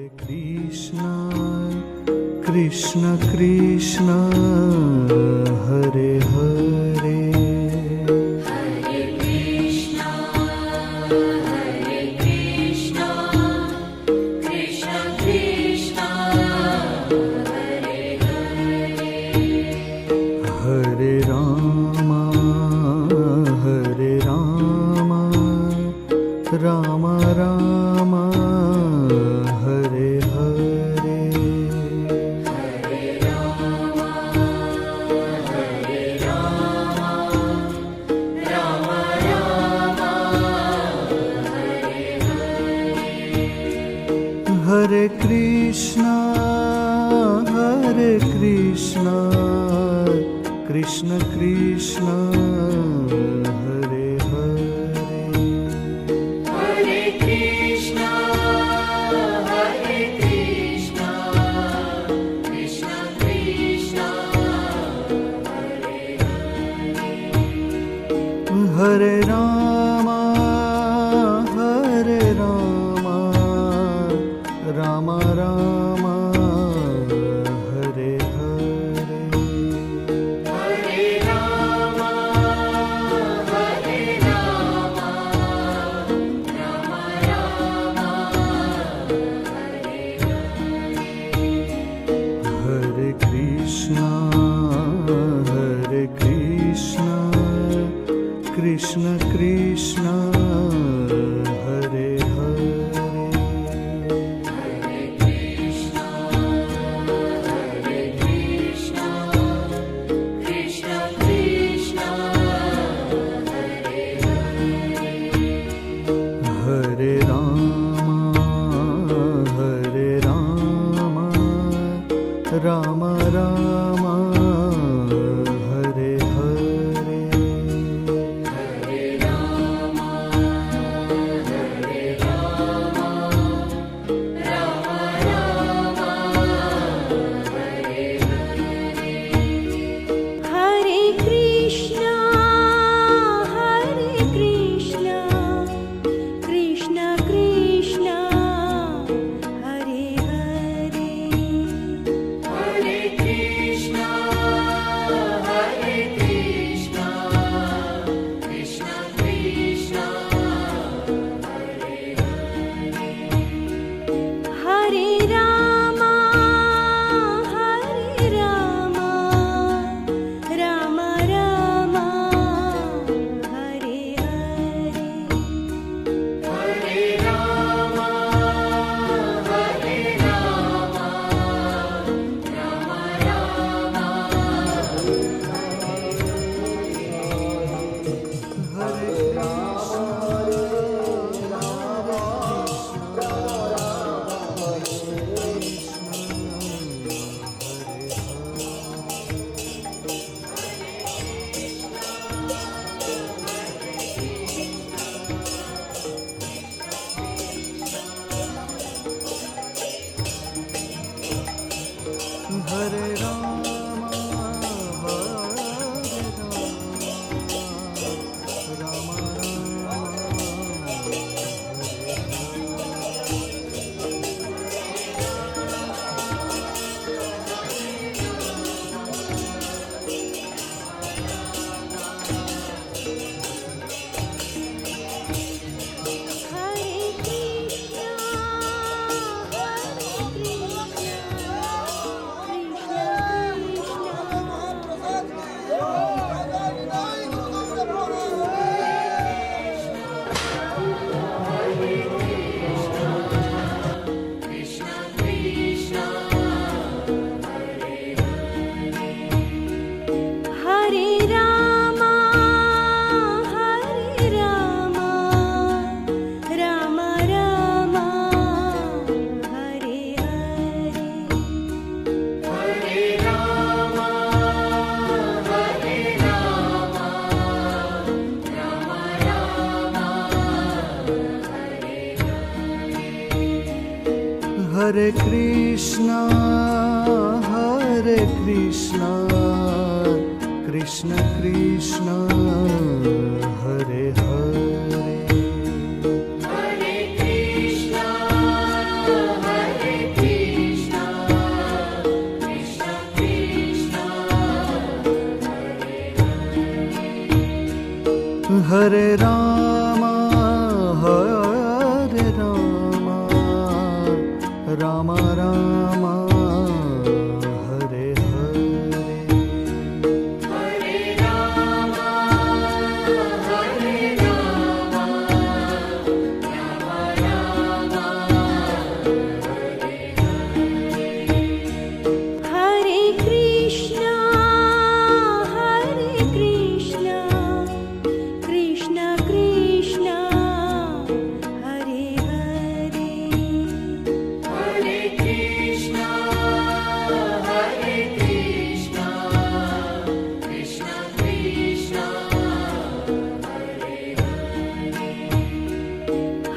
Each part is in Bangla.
कृष्ण कृष्ण हरे हरे हरे कृष्ण कृष्ण कृष्ण हरे हरे हरे राम राम राम हरे हरे हरे राम राम राम हरे हरे हरे कृष्ण कृष्ण कृष्ण हरे हरे हरे कृष्ण कृष्ण कृष्ण हरे हरे हरे राम राम राम हरे हरे हरे राम राम राम हरे हरे कृष्ण कृष्ण कृष्ण हरे हरे हरे कृष्ण कृष्ण कृष्ण हरे हरे हरे राम राम राम हरे हरे हरे राम राम राम हरे हरे हरे कृष्ण कृष्ण कृष्ण हरे हरे हरे कृष्ण कृष्ण कृष्ण हरे हरे हरे राम राम राम हरे हरे हरे राम राम राम हरे राम हरे कृष्ण कृष्ण कृष्ण हरे Ram Ram Ram Hare Hare Hare Ram Ram Ram Hare Hare Krishna Krishna Krishna Hare Hare Hare Krishna Hare Rama, Hare Rama, Rama Rama, Hare Hare. Hare Rama, Hare Rama, Rama Rama, Hare Hare. Hare Krishna, Krishna Krishna, Hare Hare. Hare Krishna, Krishna Krishna, Hare Hare.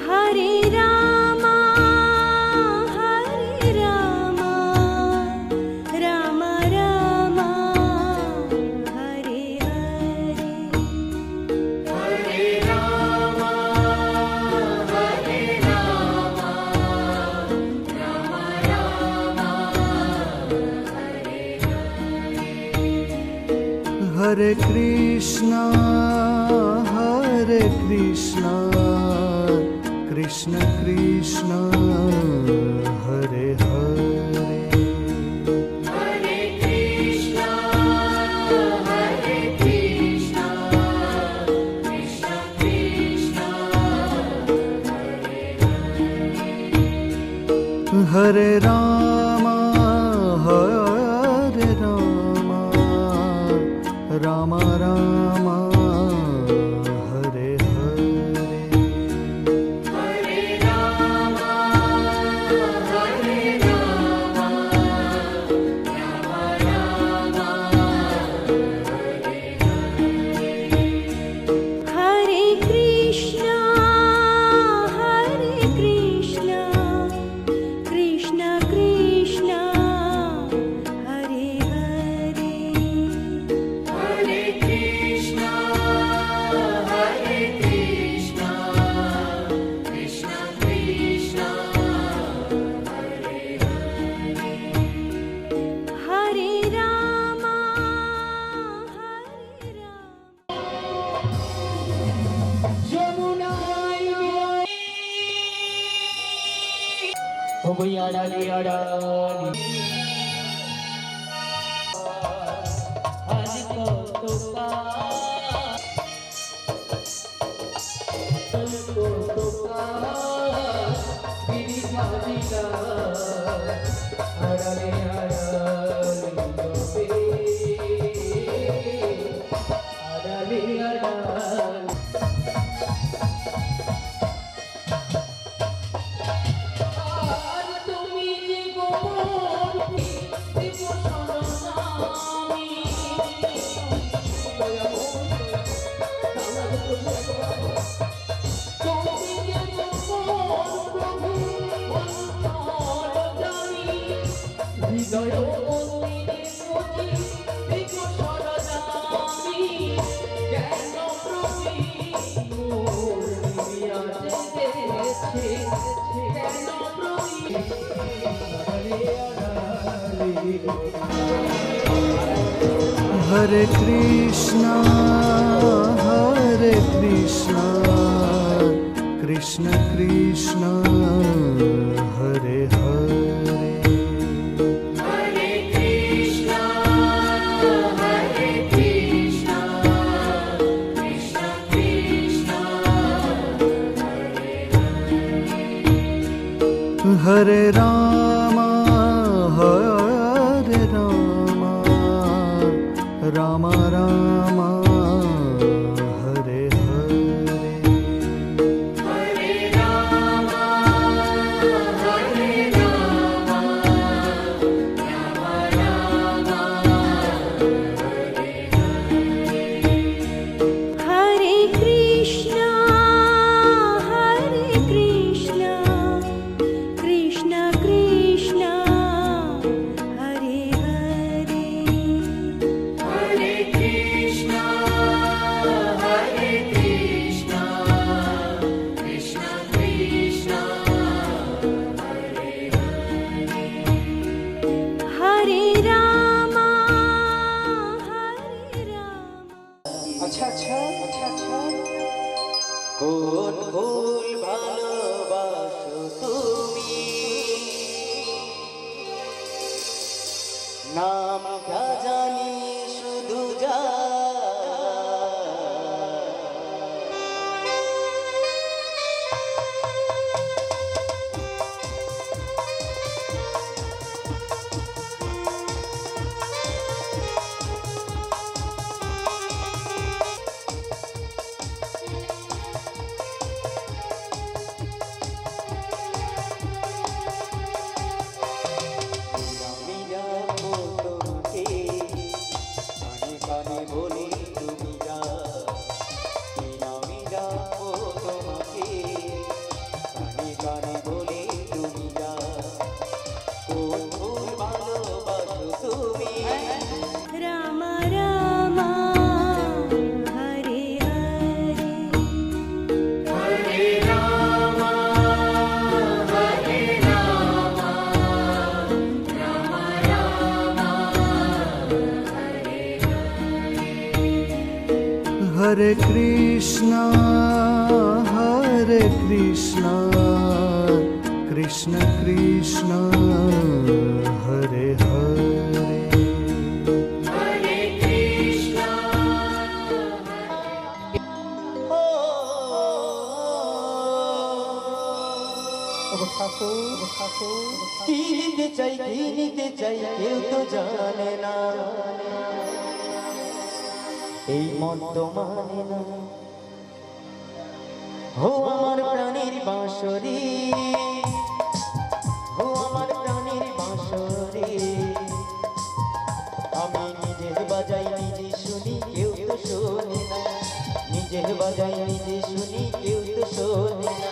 Hare Rama, Rama Rama, Hare Hare. Hare Rama, Rama Rama, Hare Hare. Hare Krishna, Krishna Krishna, Hare Hare. Hare Krishna, Krishna Krishna, Hare Hare. Hare Rama, Rama Rama, Hare Hare. Hare Rama, Rama Rama, Hare Hare. Hare Krishna, Krishna Krishna, Hare Hare. Hare Krishna, Krishna Krishna, Hare Hare. Hare Rama, ও বই আড়ালে আড়ালে আজ কত আড়ালে আড়ালে আড়ালে হৃদয় মন্দিরে সজি দেখো সরদামি কেন প্রভু মোর নিয়াতে দেখছে কেন প্রভু Hare Krishna, Krishna Krishna, Hare Hare. Hare Krishna, Krishna Krishna, Hare Hare. Hare Rama, Rama Rama, Hare Hare. Hare Rama, Rama Rama, Hare Hare. Hare Krishna, Krishna Krishna, নামটা জানি শুধু যা আমি যাবো তোমাকে কানে কানে বলি তুমি যা আমি যাবো তোমাকে কানে কানে বলি তুমি যা কোন ভুল ভালোবাসো তুমি রাম রাম হরে হরে হরে রাম হরে Ram Ram Ram Hare Krishna, Hare Krishna, Krishna Krishna, Hare Hare. হরে কৃষ্ণ কি নিতে চাই কেউ তো জানে না এই মন তো মানে না হো আমার প্রাণের বাঁশরি হো আমার প্রাণের বাঁশরি আমি নিজে বাজাই নিজে শুনি কেউ তো শোনে না নিজে বাজাই নিজে শুনি কেউ তো শোনে না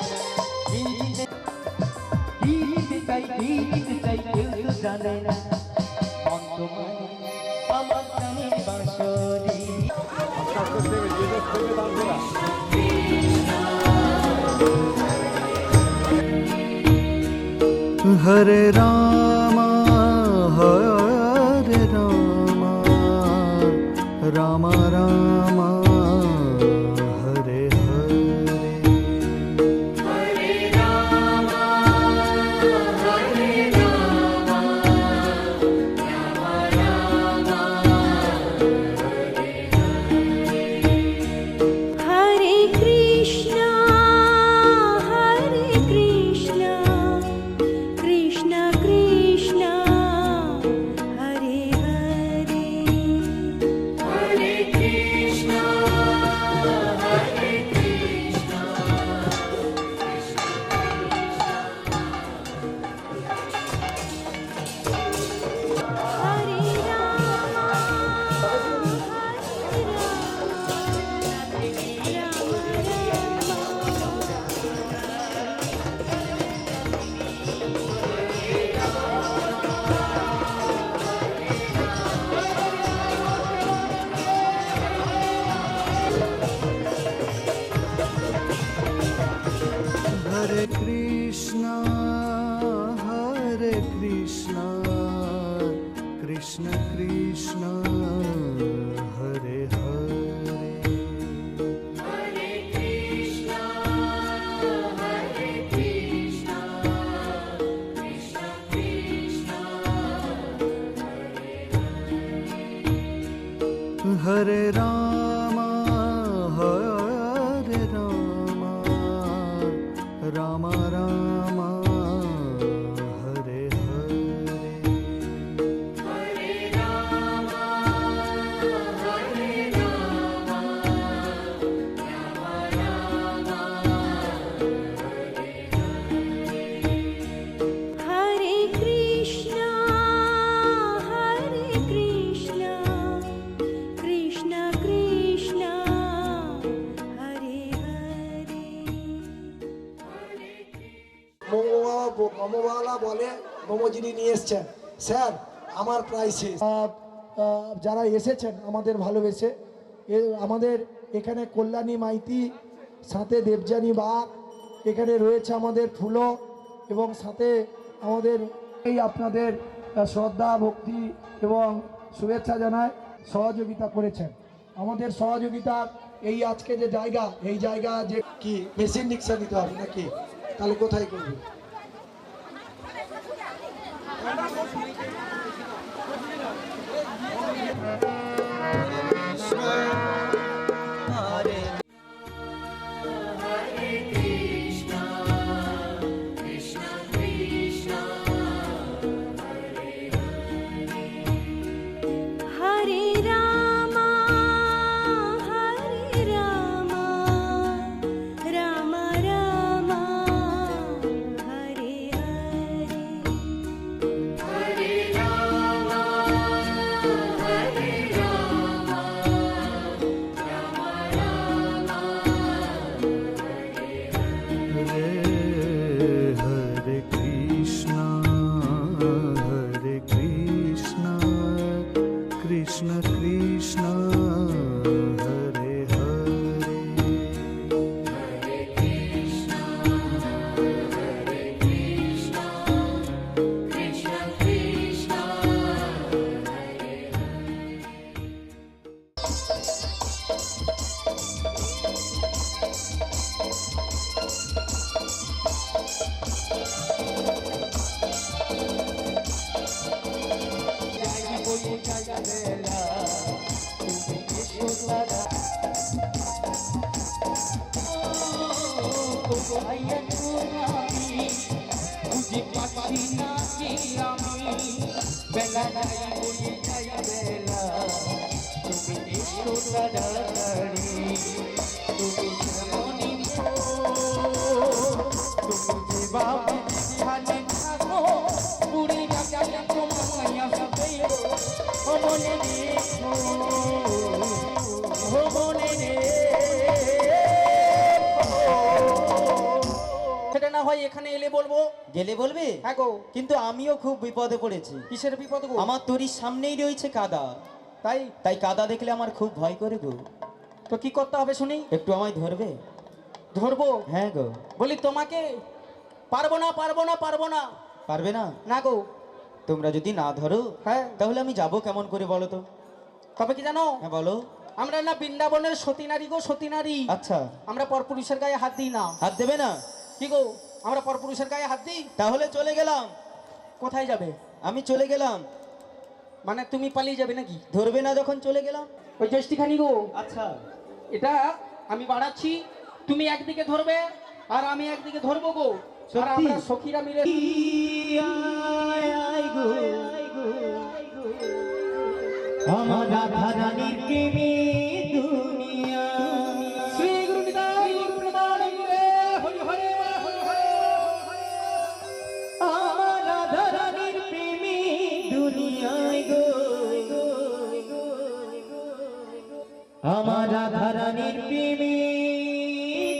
কি নিতে চাই কেউ তো জানে না মন তো মানে আমার প্রাণের বাঁশরি Hare Rama, Hare Rama, Rama Rama, Hare Hare. হরে রাম হরে রাম রাম রাম হরে কৃষ্ণ কৃষ্ণ কৃষ্ণ হরে হরে হরে কৃষ্ণ হরে কৃষ্ণ হরে রাম হরে Ram Hare Krishna, Hare Krishna, Krishna Krishna, Hare Hare. হরে কৃষ্ণ হরে Krishna Krishna Krishna Hare Rama, Hare Rama, Rama Rama, Hare Hare. হরে রাম হরে রাম রাম রাম হরে কৃষ্ণ কৃষ্ণ কৃষ্ণ হরে হরে মোমোওয়ালা বলে মোমো যিনি নিয়ে এসছেন স্যার আমার প্রায় শেষ যারা এসেছেন আমাদের ভালোবেসে আমাদের এখানে কল্যাণী মাইতি সাথে দেবযানী বাগ এখানে রয়েছে আমাদের ফুলো এবং সাথে আমাদের এই আপনাদের শ্রদ্ধা ভক্তি এবং শুভেচ্ছা জানায় সহযোগিতা করেছেন আমাদের সহযোগিতার এই আজকে যে জায়গা এই জায়গা যে কি মেশিন রিক্সা নিতে হবে নাকি তাহলে কোথায় করবে বেলা নাই বলি যাই বেলা তুমি এসো তাড়াতাড়ি তুমি যেমনই তুমি যে বাবা খালি থাকো পুরি রাজা তোমায় আসবে ও মনে রেখো ও মনে সেটা না হয় এখানে এলে বলবো। গেলে বলবে? হ্যাঁ গো। কিন্তু আমিও খুব বিপদে পড়েছি। কিসের বিপদ গো? আমার তরির সামনেই রয়েছে কাদা, তাই তাই কাদা দেখলে আমার খুব ভয় করে গো। তো কি করতে হবে শুনি? একটু আমায় ধরবে? ধরবো? হ্যাঁ গো। বলি তোমাকে পারবো না পারবো না পারবো না। পারবে না? না গো। তোমরা যদি না ধরো হ্যাঁ তাহলে আমি যাব কেমন করে বলো তো? তবে কি জানো? হ্যাঁ বলো। আমরা না বৃন্দাবনের সতী নারী গো, সতী নারী। আচ্ছা, আমরা পরপুরুষের গায়ে হাত দিই না। হাত দেবে না? কি গো, আমরা পরপুরুষের গায়ে হাত দিই? তাহলে চলে গেলাম। কোথায় যাবে? আমি চলে গেলাম। মানে তুমি পালিয়ে যাবে নাকি? ধরবে না যখন চলে গেলাম। ওই জ্যেষ্ঠিখানি গো, আচ্ছা, এটা আমি বাড়াচ্ছি, তুমি একদিকে ধরবে আর আমি একদিকে ধরবো গো। আর আমরা সখীরা মিলে আমার রাধা রানীর প্রেমে দুনিয়া। শ্রী গুরু নিতাই গৌর প্রেমানন্দে হরি হরে হরি হরে। আমার রাধা রানীর প্রেমে দুনিয়ায় গো, আমার রাধা রানীর প্রেমে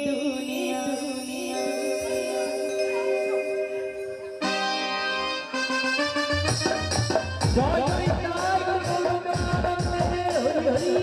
দুনিয়া। জয় জয় নিতাই গৌর প্রেমানন্দে হরি হরি।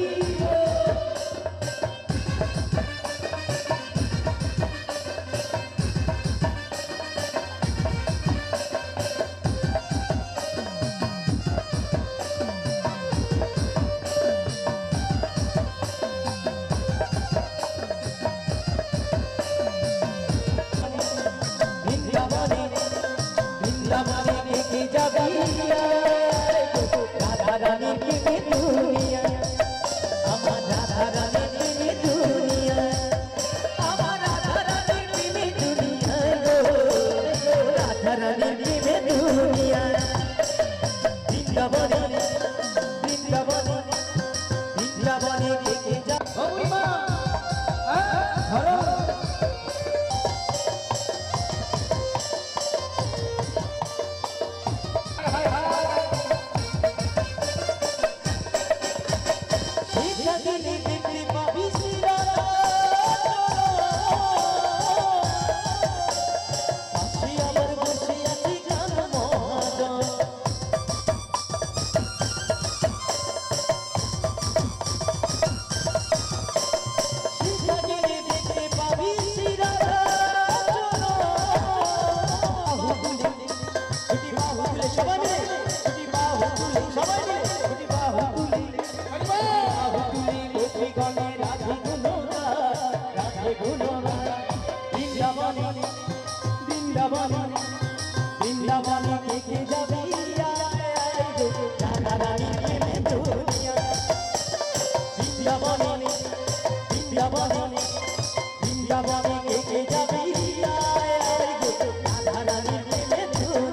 বৃন্দাবনে বৃন্দাবনে থেকে যাবি রাধা রানীর প্রেমে দুনিয়া। আমার রাধা রানীর প্রেমে দুনিয়া, আমার রাধা রানীর প্রেমে দুনিয়া গো, রাধা রানীর প্রেমে দুনিয়া। বৃন্দাবনে বৃন্দাবনে বৃন্দাবনে থেকে যাবি। ধরো বৃন্দাবনে থেকে যাবি রাধা রানীর প্রেমে দুনিয়া। বৃন্দাবনে বৃন্দাবনে বৃন্দাবনে থেকে যাবি রাধা রানীর প্রেমে দুনিয়া।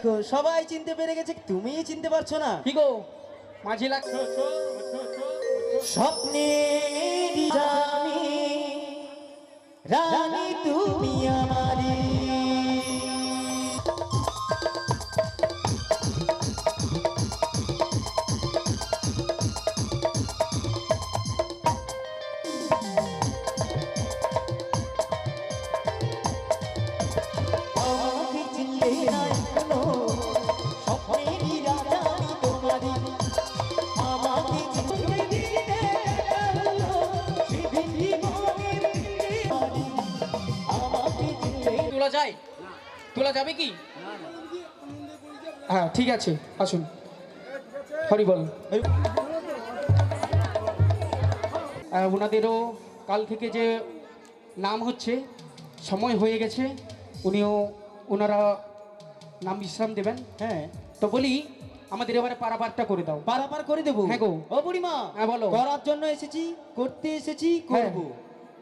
দেখো সবাই চিনতে পেরে গেছে, তুমিই চিনতে পারছো না। কি গো মাঝি লাগ স্বপ্নের রানী, রানী তুমি আমারি। আমাকে চিনলে না এখনো, স্বপ্নেরই রাজা আমি তোমারি। আমাকে চিনলে দিলে হলো, পৃথিবী মনের বাড়ি। আমাকে চিনলে তোলা যায়, তোলা যাবে কি? হ্যাঁ ঠিক আছে, আসুন। হরি বল। ওনাদেরও কাল থেকে যে নাম হচ্ছে, সময় হয়ে গেছে, উনিও ওনারা নাম বিশ্রাম দেবেন। হ্যাঁ, তো বলি আমাদের এবারে পারাপারটা করে দাও। পারাপার করে দেবো। হ্যাঁ গো। ও বুড়িমা, হ্যাঁ বলো। করার জন্য এসেছি, করতে এসেছি, করব।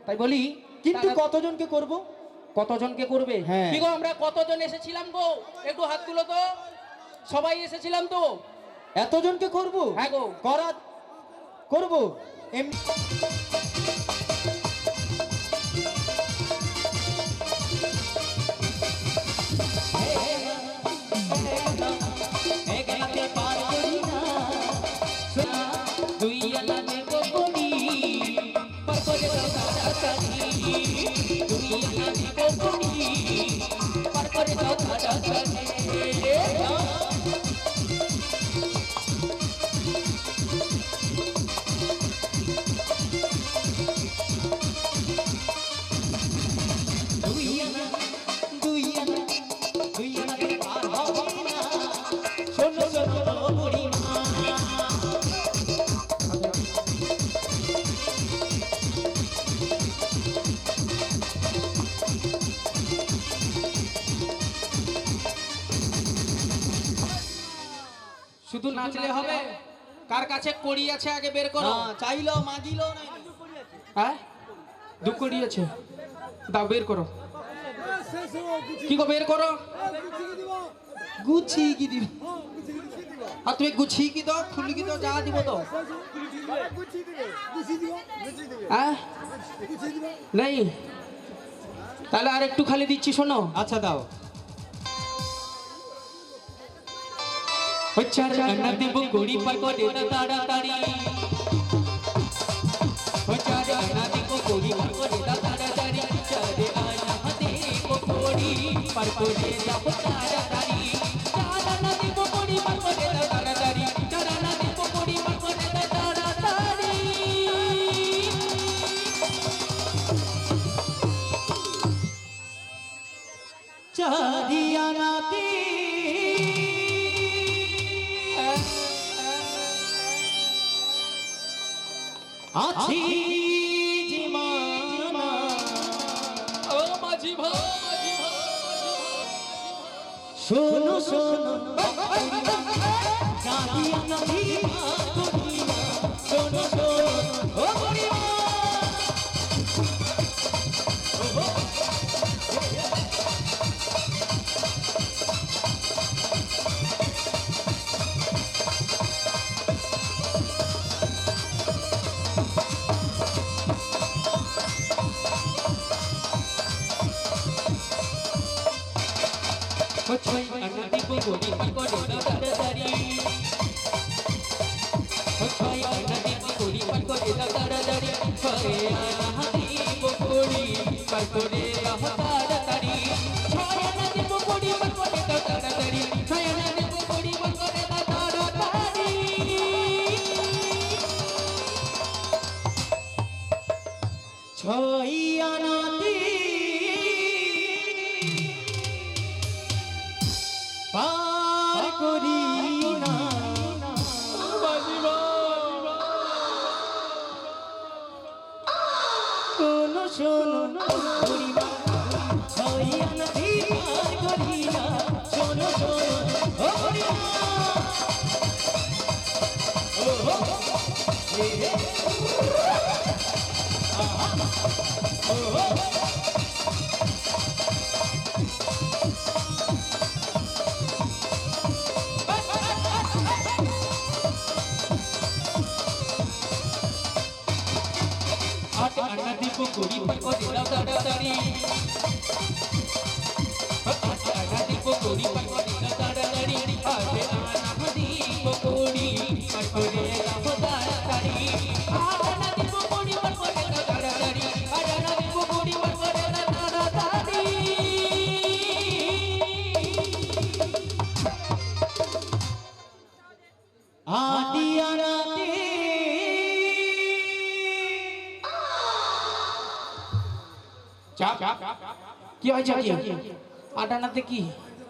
তাই বলি কিন্তু তারা- কতজনকে করব? কতজনকে করবে? হ্যাঁ। কি গো আমরা কতজন এসেছিলাম গো? একটু হাত তুলো তো। সবাই এসেছিলাম তো। এতজনকে করব? হ্যাঁ গো। করা করব। এমনি দুই আনা দেব বলি, পারপরে দাদা কাকি। দুই আনা দেব বলি, পারপরে দাদা কাকি। দুই আনা পার হবে না। শোনো শোনো বুড়িমা, শুধু নাচলে হবে? কার কাছে কড়ি আছে আগে বের করো। না চাইলো মাগিলো নাই। হ্যাঁ, দু কড়ি আছে, দাও বের করো। কি গো বের করো। গুছিয়ে কি দিবি? আর তুমি গুছিয়ে কি দাও, খুলি কি দাও, যা দিব তো। হ্যাঁ নেই, তাহলে আর একটু খালি দিচ্ছি, শোনো। আচ্ছা দাও। হচ্ছে রান্না দেব কড়ি পার করে তাড়াতাড়ি। হচ্ছে রান্না দেব কড়ি পার করে তাড়াতাড়ি। চারে আনা দেব কড়ি পার করে যাব তাড়াতাড়ি। চারানা দেব কড়ি পার করে তাড়াতাড়ি। চারানা দেব কড়ি পার করে তাড়াতাড়ি। চারিয়ানাতে আছি যে মানা। ও মাঝি ভাই, শোনো শোনো চারিয়ানাতে শোনো শোনো ও বুড়িমা। হচ্ছে রান্না দেব কড়ি পার করে তাড়াতাড়ি। হচ্ছে রান্না দেব কড়ি পার করে তাড়াতাড়ি। ছয়ে আনা দেব কড়ি পার করে তাড়াতাড়ি। ছয় আনা দেব কড়ি পার করে তাড়াতাড়ি। ছয় আনা দেব কড়ি পার করে তাড়াতাড়ি। ছয়ানাতে পার করি না। শোনো শোনো বুড়িমা, ছয়ানাতে পার করি না। শোনো শোনো ও বুড়িমা। তাড়াতাড়ি আনা দিব করি পার করে দাও তাড়াতাড়ি আরে আনা দিব করি পার করে দাও তাড়াতাড়ি আনা দিব করি পার করে দাও তাড়াতাড়ি আনা দিব করি পার করে দাও তাড়াতাড়ি আটিয়ানাতে চাপ কি হয়েছে কি আটানাতে কি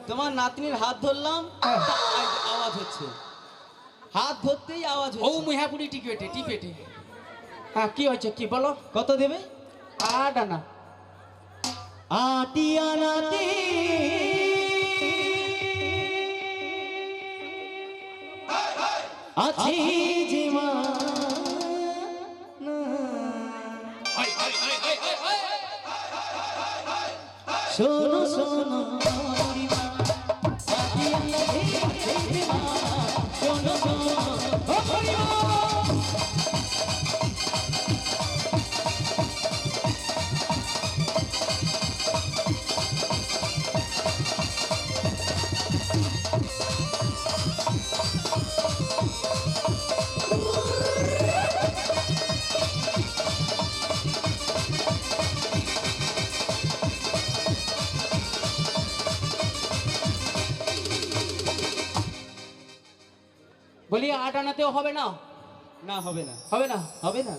তোমার নাতনির হাত ধরলাম হ্যাঁ। তা আওয়াজ হচ্ছে, হাত ধরতেই আওয়াজ ও হচ্ছে। মুহাপুরি টিকেটে টিপেটে হ্যাঁ কি হয়েছে কি বলো কত দেবে? আটানা আটিয়ানাতে আছে যে মা শোনো শোনো হরিমা, আটিয়ানাতে আছে যে মা, শোনো শোনো হরিমা। বলি আটানাতেও হবে না না হবে না, হবে না হবে না।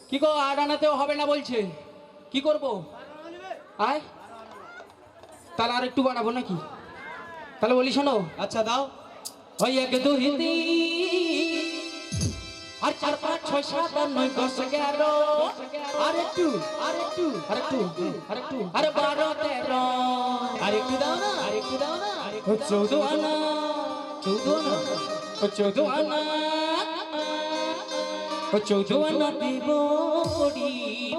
কি গো আটানাতেও হবে না বলছে কি করব আয় তাহলে আর একটু বাড়াবো নাকি তাহলে বলি শোনো আচ্ছা দাও। ওই এক দুই তিন আর 4 5 6 7 8 9 10 11 আর একটু আর একটু আরেকটু আরেকটু আরে 12 13 আর একটু দাও না, আর একটু দাও না। ও 14 আনা 14 আনা ও 14 আনা ও 14 আনা দিব পড়ি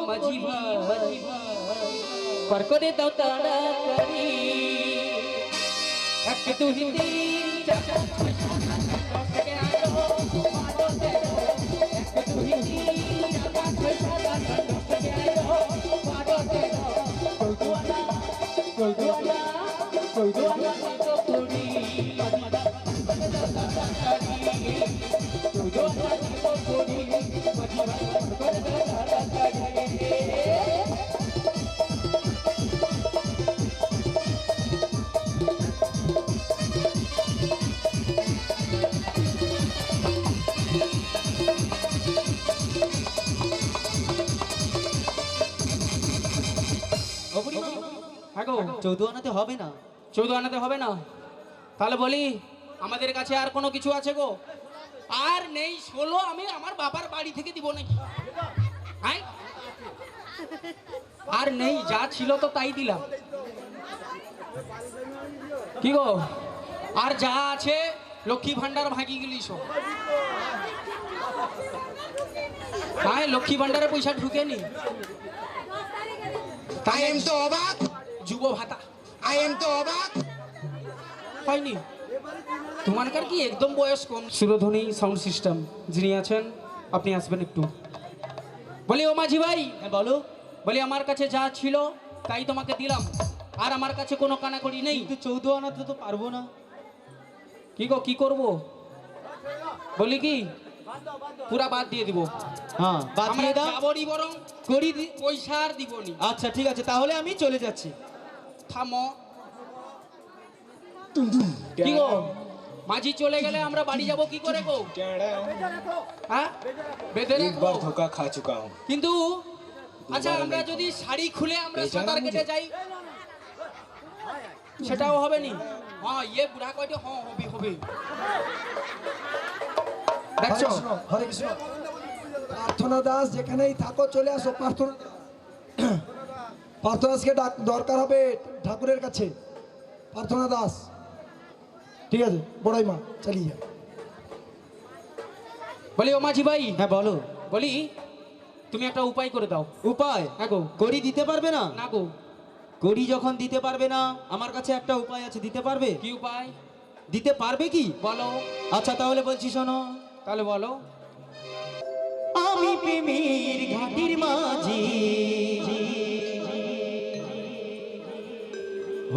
মাঝি ভাই পার করে দাও তাড়াতাড়ি এক দুই তিন চার পাঁচ ছয় সাত আট নয় 10 11 12 13 এক দুই তিন চার পাঁচ ছয় সাত আট নয় 10 11 12 13 14 আনা পড়ি হ্যাঁ গো 14 আনাতে হবে না। 14 আনাতে হবে না তাহলে বলি আমাদের কাছে আর কোনো কিছু আছে গো আর নেই 16 আমি আমার বাবার বাড়ি থেকে দিব নাকি হ্যাঁ আর নেই যা ছিল তো তাই দিলাম কি গো আর যা আছে লক্ষ্মী ভান্ডার ভাগি গেলি সব হ্যাঁ লক্ষ্মী ভান্ডারে পয়সা ঢুকেনি I am তো অবাক, যুব ভাতা I am তো অবাক। হয়নি তোমারকার কি একদম বয়স কম সুরধ্বনি সাউন্ড সিস্টেম যিনি আছেন আপনি আসবেন একটু বলি ও মাঝি ভাই হ্যাঁ বলো। বলি আমার কাছে যা ছিল তাই তোমাকে দিলাম আর আমার কাছে কোনো কানাকড়ি নেই কিন্তু 14 আনাতে তো পারবো না। কি গো কি করব বলি কি পুরা বাদ দিয়ে দিব হ্যাঁ বাদ আমরা দিয়ে দাও। যাবরি বরং করি পয়সা আর দিবনি আচ্ছা ঠিক আছে তাহলে আমি চলে যাচ্ছি। থামো কি গো মাঝি চলে গেলে আমরা বাড়ি যাব কি করে গো হ্যাঁ বেঁধে রাখবো धोखा खा चुका हूँ। কিন্তু আচ্ছা আমরা যদি শাড়ি খুলে আমরা সাঁতার কেটে যাই সেটাও হবে নি হ্যাঁ ইয়ে বুড়া কয়টা হ্যাঁ হবে হবে হরে দেখছো কৃষ্ণ, হরে কৃষ্ণ। প্রার্থনা দাস যেখানেই থাকো চলে আসো। প্রার্থনা প্রার্থনা দাসকে দরকার হবে ঠাকুরের কাছে। প্রার্থনা দাস ঠিক আছে বড়াই মা চালিয়ে যা। বলি ও মাঝি ভাই হ্যাঁ বলো। বলি তুমি একটা উপায় করে দাও উপায়? হ্যাঁ গো করি দিতে পারবে না? না গো করি যখন দিতে পারবে না, আমার কাছে একটা উপায় আছে, দিতে পারবে? কি উপায় দিতে পারবে কি? বলো আচ্ছা তাহলে বলছি শোনো। তাহলে বলো আমি প্রেমের ঘাটির মাঝি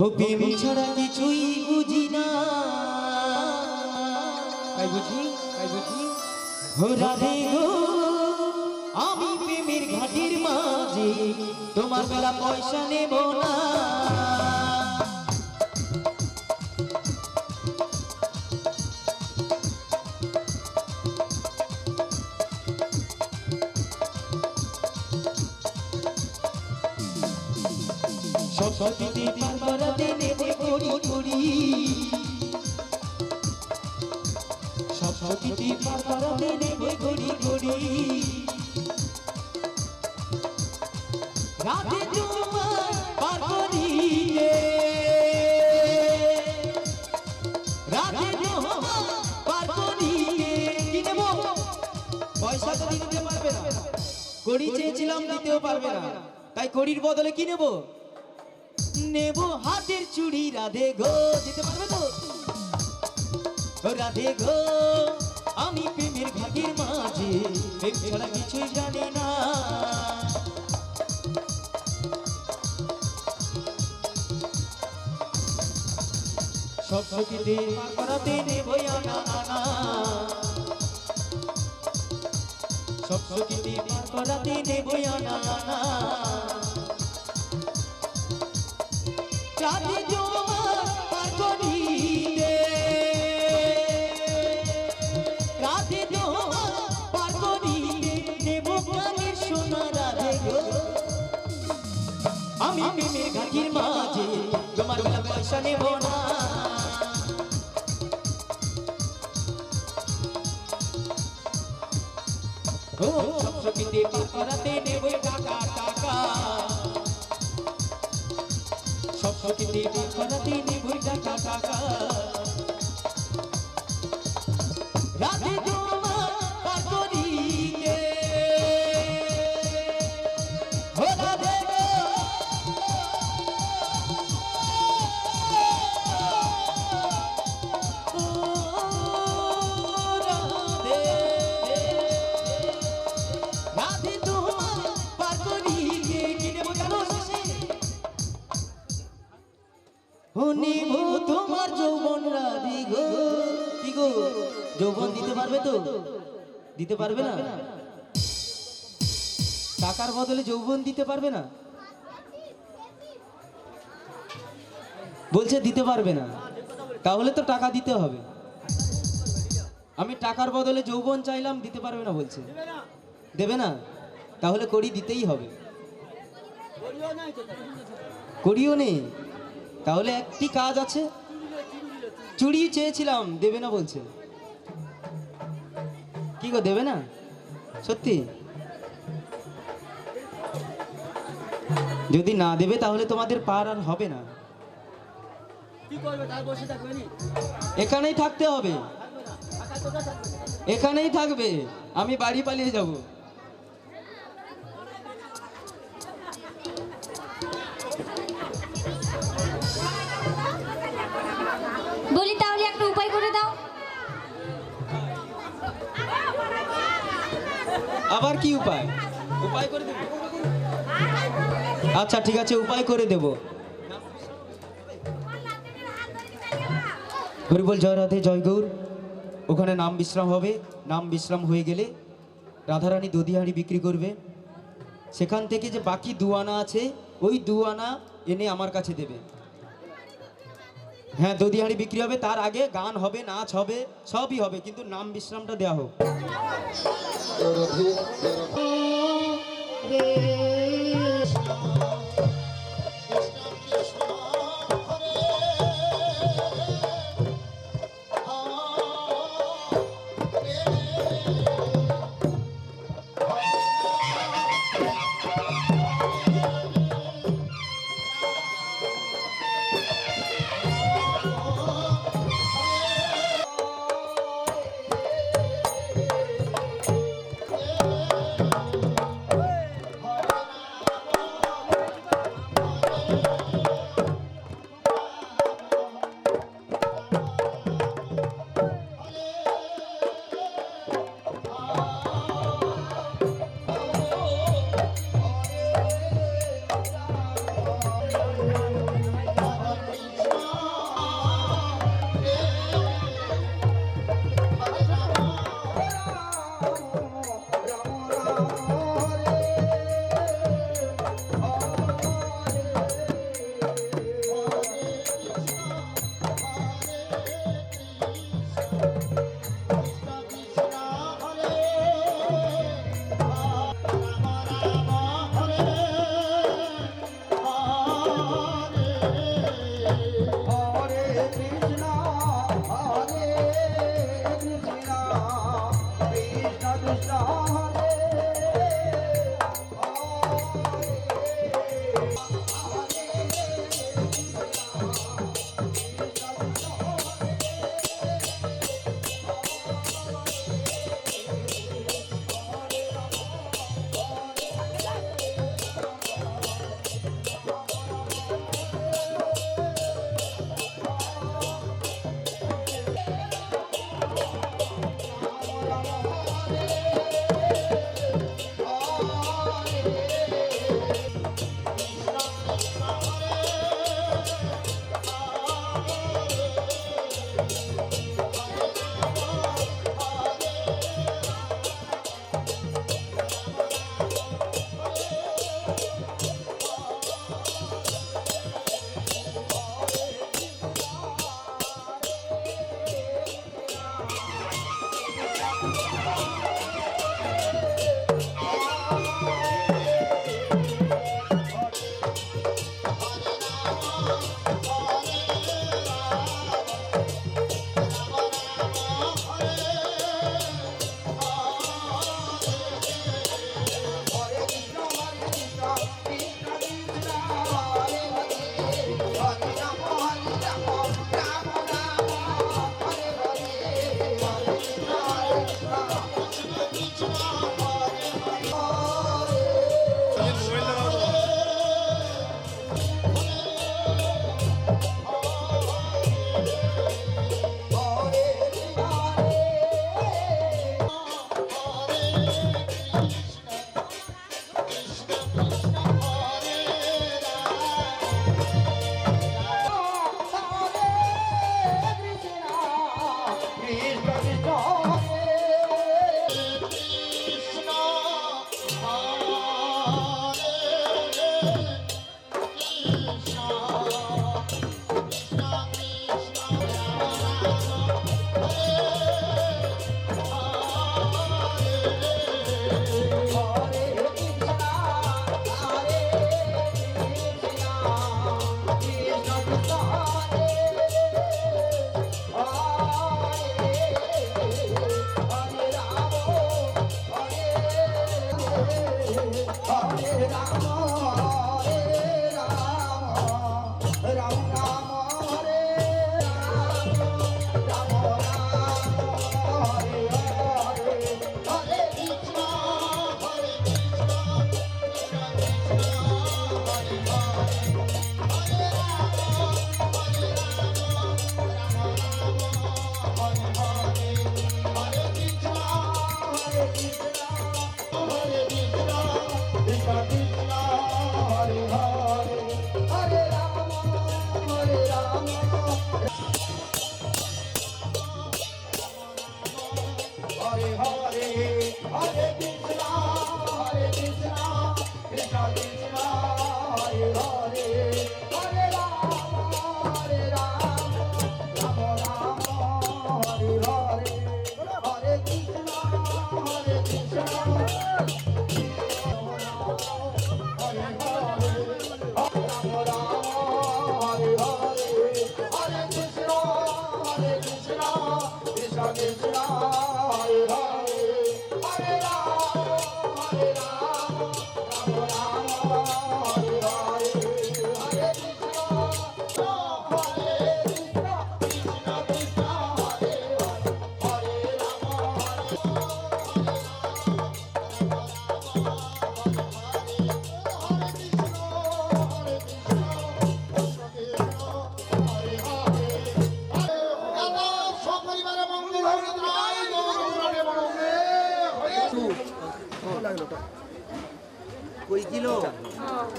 ও প্রেম ছাড়া কিছুই বুঝি না, তাই বুঝি ও রাধে গো, আমি প্রেমের ঘাটির মাঝে তোমার বেলা পয়সা নেব না। সরস্বতীতে পার করাতে নেব করি করি, সরস্বতীতে পার করাতে নেব করি করি, রাতে তোমার পার করিয়ে, রাতে তোমার পার করিয়ে কি নেব, পয়সা তো দিতে পারবে না, কড়ি চেয়েছিলাম দিতেও পারবে না, তাই কড়ির বদলে কি নেব, নেব হাতের চুড়ি। রাধে গো, দিতে পারবে তো? ও রাধে গো, আমি প্রেমের ঘাটির মাঝে প্রেম ছাড়া কিছুই জানি না। সব সখীতে পার করাতে নেব আনা আনা, সব সখীতে পার করাতে নেব আনা আনা, রাধে তোমার পার করিতে, রাধে তোমার পার করিতে নেব প্রাণের সোনা। রাধে গো, আমি প্রেমের ঘাটির মাঝে তোমার বেলা পয়সা নেব না। ও সব সখীতে পার করাতে নেব টাকা টাকা, সব সখীতে পার করাতে নেব টাকা টাকা, রাধে তোমার পার করিতে, ও রাধে গো, ও রাধে, রাধে তোমার পার করিতে কি নেব জানো শেষে, ও নেব তোমার যৌবন। রাধে গো, কি গো, যৌবন দিতে পারবে তো? দিতে পারবে না? টাকার বদলে যৌবন দিতে পারবে না? বলছে দিতে পারবে না, তাহলে তো টাকা দিতে হবে। আমি টাকার বদলে যৌবন চাইলাম, দিতে পারবে না বলছে, দেবে না, তাহলে কড়ি দিতেই হবে। কড়িও নেই, তাহলে একটি কাজ আছে, চুড়ি চেয়েছিলাম, দেবে না বলছে। কি গো, দেবে না সত্যি? যদি না দেবে তাহলে তোমাদের পার আর হবে না, এখানেই থাকতে হবে, এখানেই থাকবে, আমি বাড়ি পালিয়ে যাব। বলি তাহলে একটা উপায় করে দাও। আবার কি উপায়? উপায় করে দেব? আচ্ছা ঠিক আছে, উপায় করে দেব। হরিবল জয় রাধে জয় গৌর। ওখানে নাম বিশ্রাম হবে, নাম বিশ্রাম হয়ে গেলে রাধারানী দধিহাঁড়ি বিক্রি করবে, সেখান থেকে যে বাকি 2 আনা আছে ওই 2 আনা এনে আমার কাছে দেবে। হ্যাঁ, দধিহাঁড়ি বিক্রি হবে, তার আগে গান হবে, নাচ হবে, সবই হবে, কিন্তু নাম বিশ্রামটা দেওয়া হোক।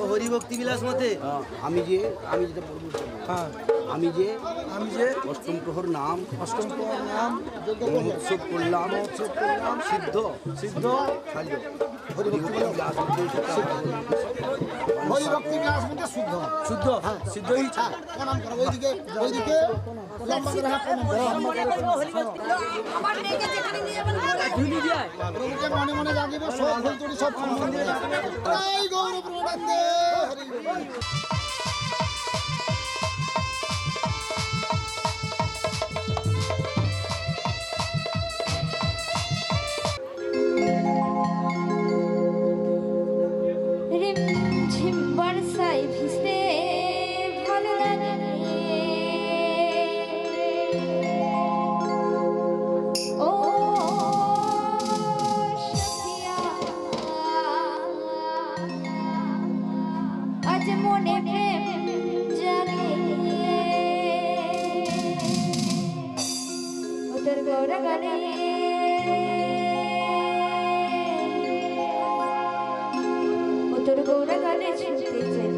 হরিভক্তি বিলাস মতে আমি যেটা বলবো আমি যে অষ্টম প্রহর নাম উৎসব করলাম সিদ্ধ খাদ্য হরিভক্তি বিলাস হরিভক্তি বিলাস মধ্যে শুদ্ধ হ্যাঁ সিদ্ধই নাম করো ওইদিকে মনে মনে রাখিব সব ভুল ত্রুটি সব ক্ষমা করে দিও। জয় গৌর প্রেমানন্দে হরি বল। রিমঝিম বর্ষায় ভিজতে ভালো লাগে ও সখিয়া আজ মনে প্রেম জাগে ওদের গৌরা গানে তোর গৌরা গানে ছুটতে চাই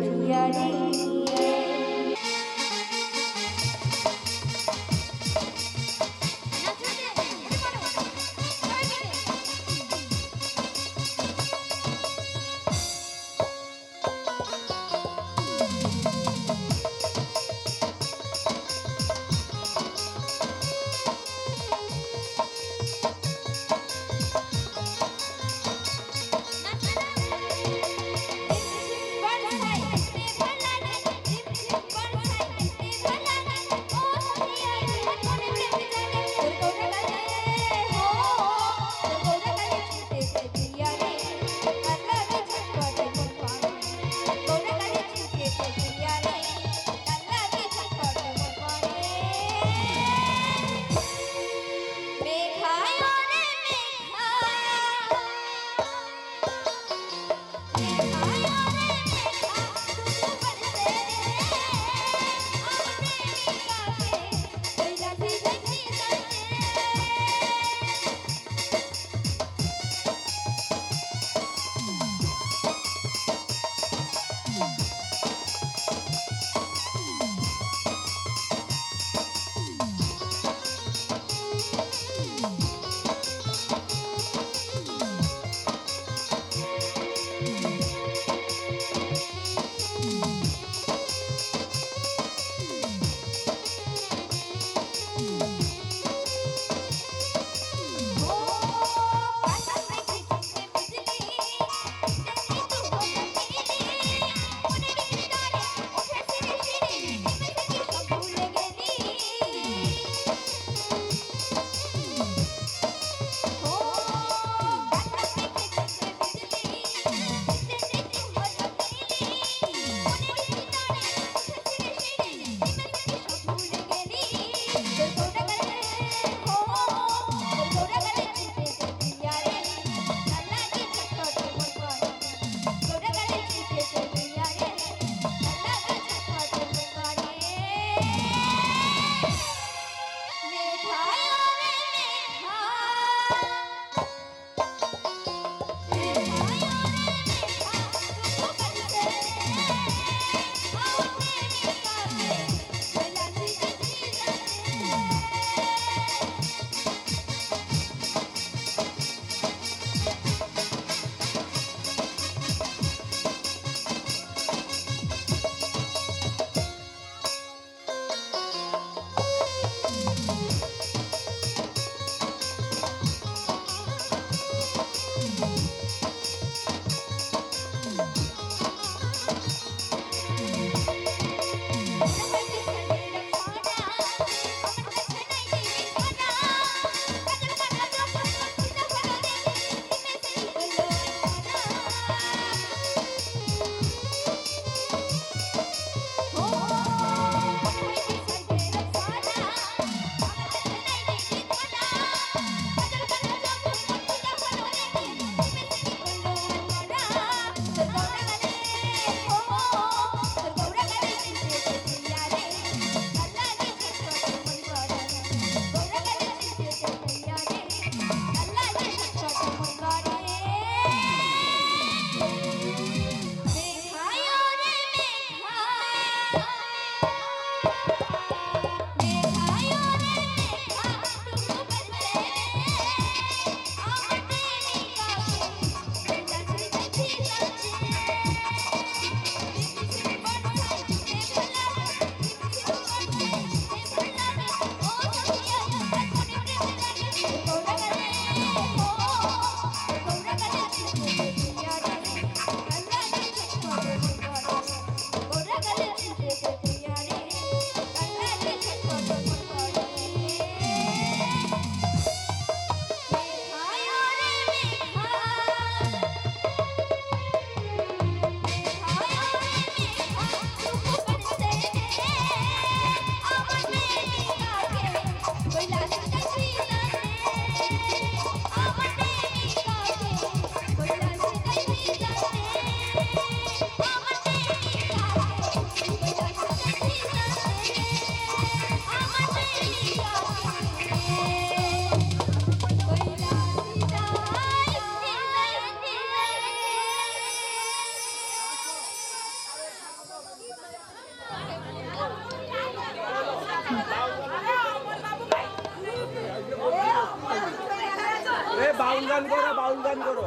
বাউল গান করো, বাউল গান করো।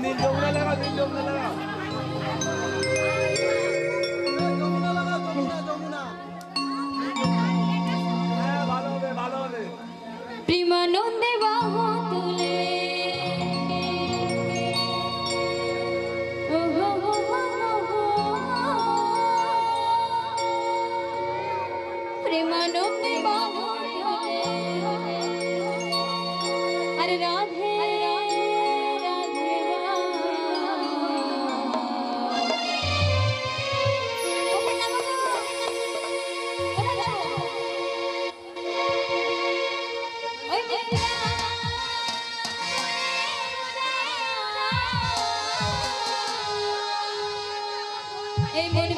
নীল যমুনা লাগা, নীল যমুনা লাগা। হ্যাঁ, ভালো হবে, ভালো হবে। প্রেমানন্দে বাহু তুলে প্রেমানন্দে বাহু তুলে আর রাধে রাধে এই মন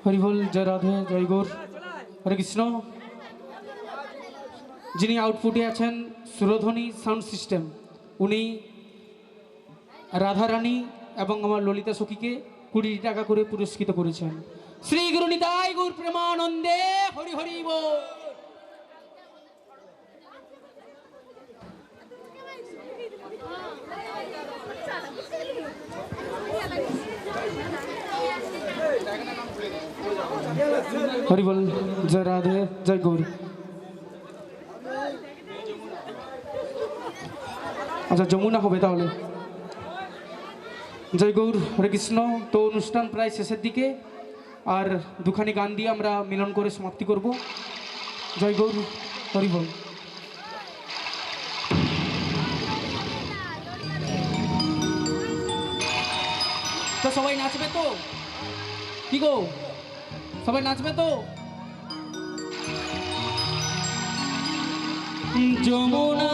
হরিবল, জয় রাধে, জয় গৌর, হরে কৃষ্ণ। যিনি আউটপুটে আছেন সুরধ্বনি সাউন্ড সিস্টেম, উনি রাধারানী এবং আমার ললিতা সখীকে 20 টাকা করে পুরস্কৃত করেছেন। শ্রী গুরু নিতাই গৌর প্রেমানন্দে, হরি হরি বল। হরি বল, জয় রাধে, জয় গৌর। আচ্ছা, যমুনা হবে তাহলে। জয় গৌর, হরে কৃষ্ণ। তো অনুষ্ঠান প্রায় শেষের দিকে, আর দুখানি গান দিয়ে আমরা মিলন করে সমাপ্তি করব। জয় গৌর, হরি বল। তো সবাই নাচবে তো? কি গো, সবাই নাচবে তো? যমুনা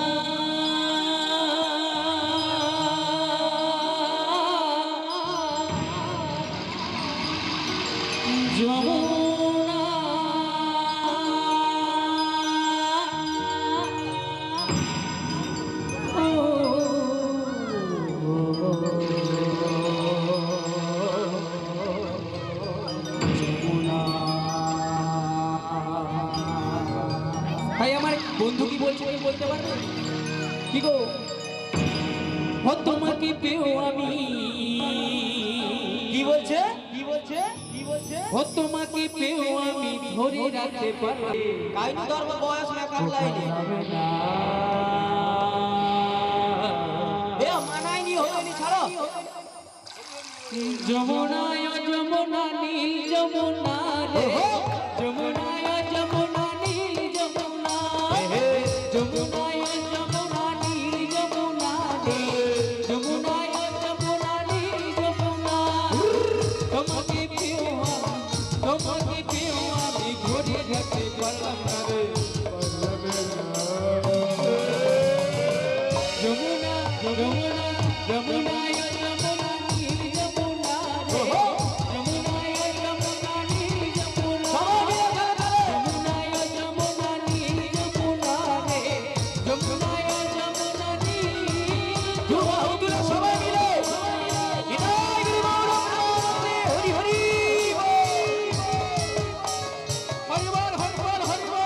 যমুনা ভাই, আমার বন্ধু কি বলছে কি বলতে পারবে? কি গো, ও তোমাকে পেও আমি। কি বলছে কি বলছে কি বলছে? ও তোমাকে পেও আমি ধরে রাখতে পারবে কাইনু ধর্ম বয়স মেকার লাইনে এ মানাইনি হয়নি, ছাড়ো। যমুনায় যমুনা নীল যমুনা রে, যমুনায় যমুনা নীল যমুনা, যমুনায় যমুনা নীল যমুনা রে, যমুনায় যমুনা নীল যমুনা। তোমাকে পেও আমি, তোমাকে পেও আমি ধরে রাখতে পারলাম না রে, যমুনা যমুনা যমুনায় যমুনা নীল যমুনা রে, যমুনায় যমুনা নীল যমুনা, যমুনায় যমুনা নীল যমুনা রে, যমুনায় যমুনা নীল যমুনা। সবাই মিলে নিতাই গুরু গৌরঙ্গে হরি হরি হরি বল, হরি বল, হরি বল।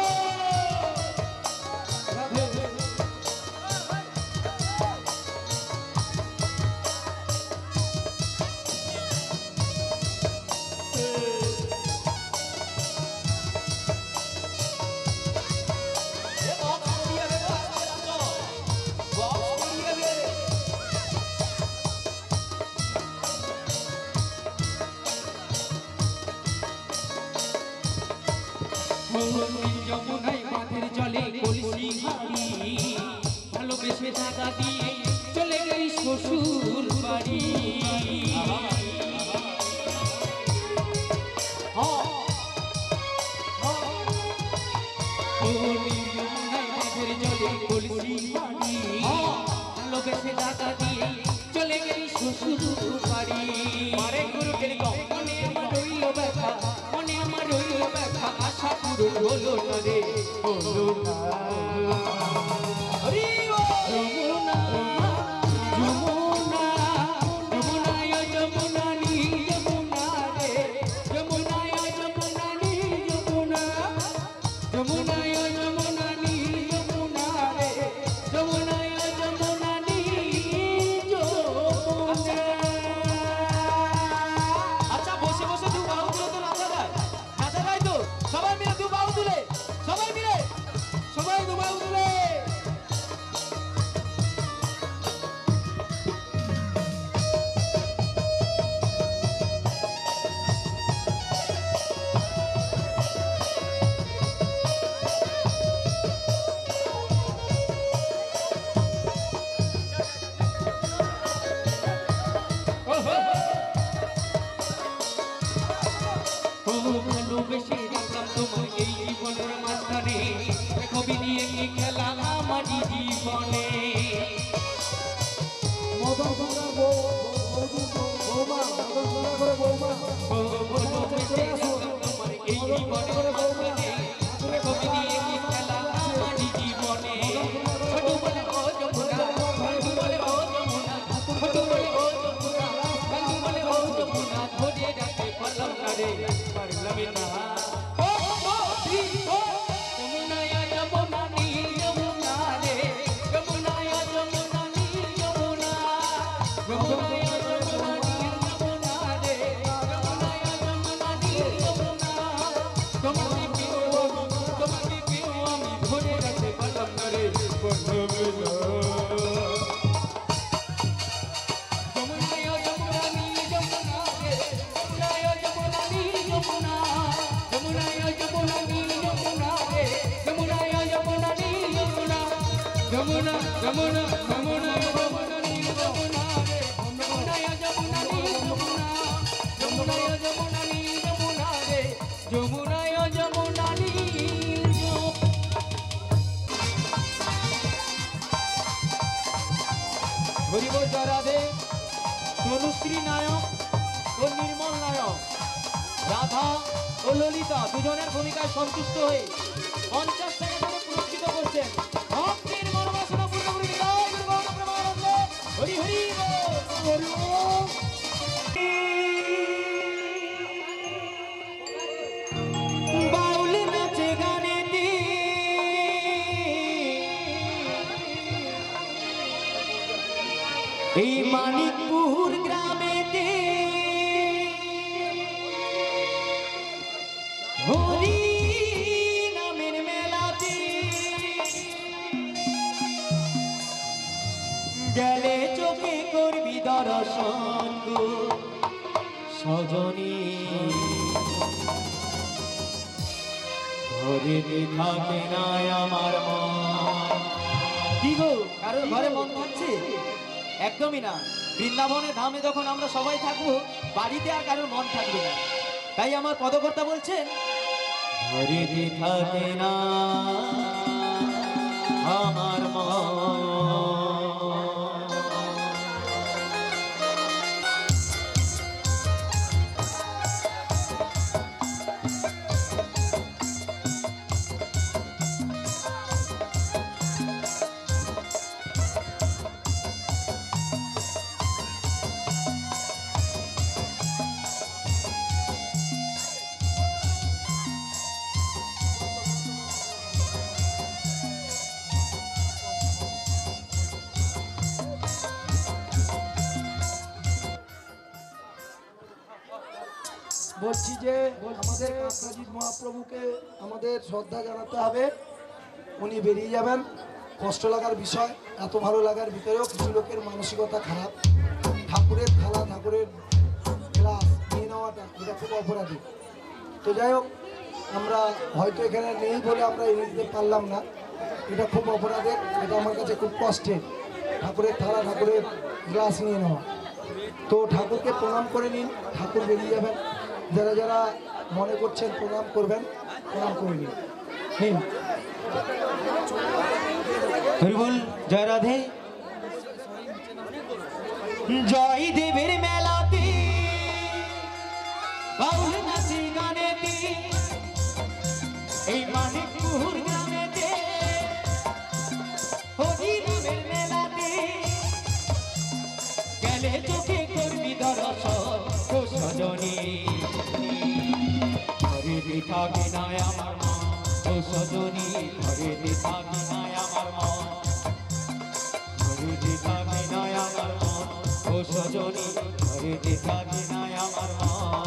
যমুনায় মাঠের জলে কলসি হাড়ি, ভালোবেসে টাকা দিয়ে চলে গেলি শ্বশুর বাড়ি। যমুনায় মাঠের জলে কলসি হাড়ি, ভালোবেসে টাকা দিয়ে চলে গেলি শ্বশুর বাড়ি। মারে গুরু টেলিকম মনে আমার রইল ব্যথা, মনে আমার রইল ব্যথা, আশা পূরণ হলো না রে, হলো না। হরি বল। যমুনা যমুনা যমুনায় যমুনা নীল যমুনা রে, যমুনায় যমুনা নীল যমুনা, যমুনায় যমুনা নীল যমুনা রে, যমুনায় যমুনা নীল যমুনা। আচ্ছা, বসে বসে দু বাহু তুলে তো নাচা যায়, নাচা যায় তো? সবাই মিলে দু বাহু তুলে, সবাই মিলে, সবাই দু বাহু তুলে। ভালোবেসে রাখলাম তোমার এই জীবনের মাঝখানে, কবি নিয়ে কি খেলা আমার জীবনে। ভালোবেসে এই জীবনের মাঝখানে কবি দিয়ে কি খেলা আমার জীবনে ছোট বলে ও যমুনা বন্ধু বলে ও যমুনা ছোট বলে ও যমুনা বন্ধু বলে ও যমুনা ধরে রাখতে পারলাম না রে পারলাম না ও যমুনায়া যমুনা নীল যমুনা রে যমুনায়া যমুনা নীল যমুনা যমুনায়া যমুনা নীল যমুনা রে যমুনায়া যমুনা নীল যমুনা তোমাকে পেও আমি ধরে রাখতে পারলাম না রে পারলাম না যমুনায়া যমুনা নীল যমুনা রে যমুনায়া যমুনা নীল যমুনা যমুনায়া যমুনা নীল যমুনা রে যমুনায়া যমুনা নীল যমুনা যমুনা যমুনা যমুনা যমুনা নীল যমুনা রে যমুনায়া যমুনা নীল যমুনা যমুনায়া যমুনা নীল যমুনা রে যমুনায়া যমুনা নীল হরিবল জয় রাধে। তনুশ্রী নায়ক ও নির্মল নায়ক, রাধা ও ললিতা দুজনের ভূমিকায় সন্তুষ্ট হয়ে 50 টাকা করে পুরস্কৃত করছেন। ভক্তির মনোবাসনা পূর্ণ করে বিদায় গুরু গৌর প্রেমানন্দে। হরি হরি বল, হরি বল। বাউল নাচে গানেতে এই মানিকপুর গ্রামেতে হরি নামের মেলাতে গেলে চোখে করবি দর্শন গো সজনী ঘরে থাকে না আমার মন। কি গো, কারোর ঘরে মন থাকছে? একদমই না। বৃন্দাবনে ধামে যখন আমরা সবাই থাকবো, বাড়িতে আর কারোর মন থাকবে না। তাই আমার পদকর্তা বলছেন, ঘরে থাকে না আমার মন। বলছি যে আমাদের কাকরাজিৎ মহাপ্রভুকে আমাদের শ্রদ্ধা জানাতে হবে। উনি বেরিয়ে যাবেন, কষ্ট লাগার বিষয়। এত ভালো লাগার ভিতরেও কিছু লোকের মানসিকতা খারাপ। ঠাকুরের থালা, ঠাকুরের গ্লাস নিয়ে নেওয়াটা এটা খুব অপরাধী। তো যাই হোক, আমরা হয়তো এখানে নেই বলে আমরা এনে দিতে পারলাম না, এটা খুব অপরাধের। এটা আমার কাছে খুব কষ্টের, ঠাকুরের থালা, ঠাকুরের গ্লাস নিয়ে নেওয়া। তো ঠাকুরকে প্রণাম করে নিন, ঠাকুর বেরিয়ে যাবেন। যারা যারা মনে করছেন প্রণাম করবেন, প্রণাম করে নিন। নিন। হরিবল জয় রাধে। জয় দেবের মেলাতে বাউল নাচে গানেতে এই মানিকপুর গ্রামেতে হরি নামের মেলাতে গেলে চোখে করবি দর্শন ও সজনী ঘরে থাকে না আমার মন ও সজনী ঘরে থাকে না আমার মন ঘরে থাকে না আমার মন ও সজনী ঘরে থাকে না আমার মন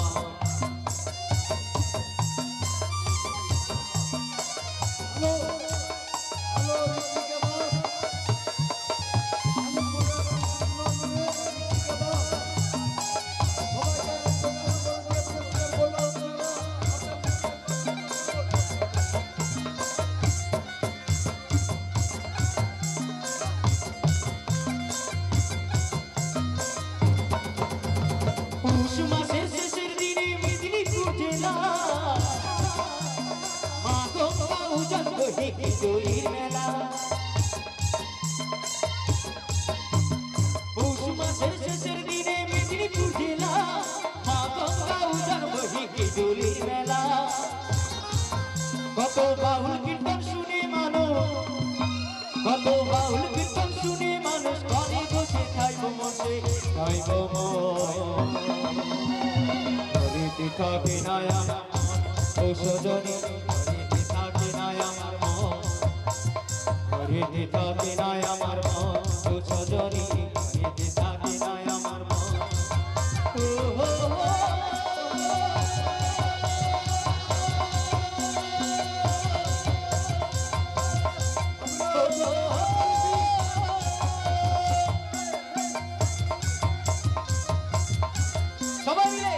পৌষ মাসের শেষের দিনে দোলের মেলা কত বাউল কীর্তন শুনে মানুষ কত বাউল কীর্তন শুনে মানুষ ঘরে বসে খাইব মশে খাইব ঘরেতে থাকে না আমার ও সজনী ঘরেতে থাকে না আমার মন ঘরেতে থাকে না আমার মন ও সজনী ঘরেতে থাকে না আমার মন ও হো হো সবাই মিলে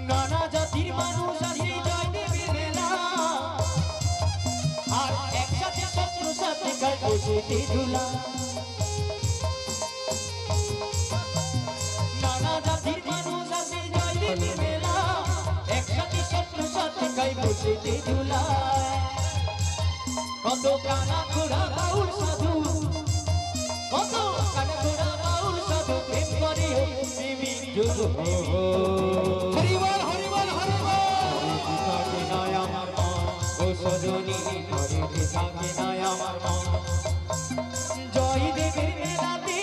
নানা জাতির মানুষ আসে জয় দেবের মেলা আর একসাথে শত্রু সাথে গায়ে বসে ধুলা নানা জাতির মানুষ আসে জয় দেবের মেলা একসাথে শত্রু সাথে গায়ে বসে ধুলা কত কানা ঘোড়া বাউল সাধু কত কানা ঘোড়া বাউল সাধু প্রেম করে প্রেমিক যুগ হরিবল হরিবল হরিবল থাকে না আমার মন ও সজনী ঘরেতে থাকে না আমার মন জয় দেবের মেলাতে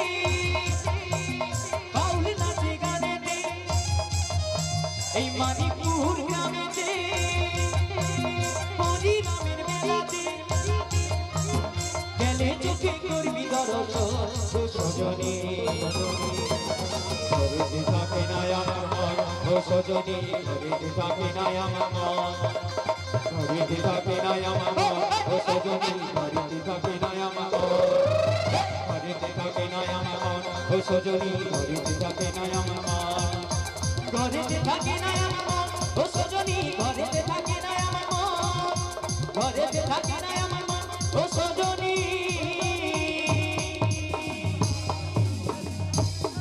বাউল নাচে গানেতে এই মানিকপুর গ্রামেতে হরি নামের মেলাতে গেলে চোখে করবি দর্শন ও সজনী ঘরেতে থাকে না আমার মন ও সজনী ঘরেতে থাকে না আমার মন ঘরেতে থাকে না আমার মন ও সজনী ঘরেতে থাকে না আমার মন ঘরেতে থাকে না আমার মন ও সজনী ঘরেতে থাকে না আমার মন ঘরেতে থাকে না আমার মন ও সজনী ঘরেতে থাকে না আমার মন ঘরেতে থাকে না আমার মন ও সজনী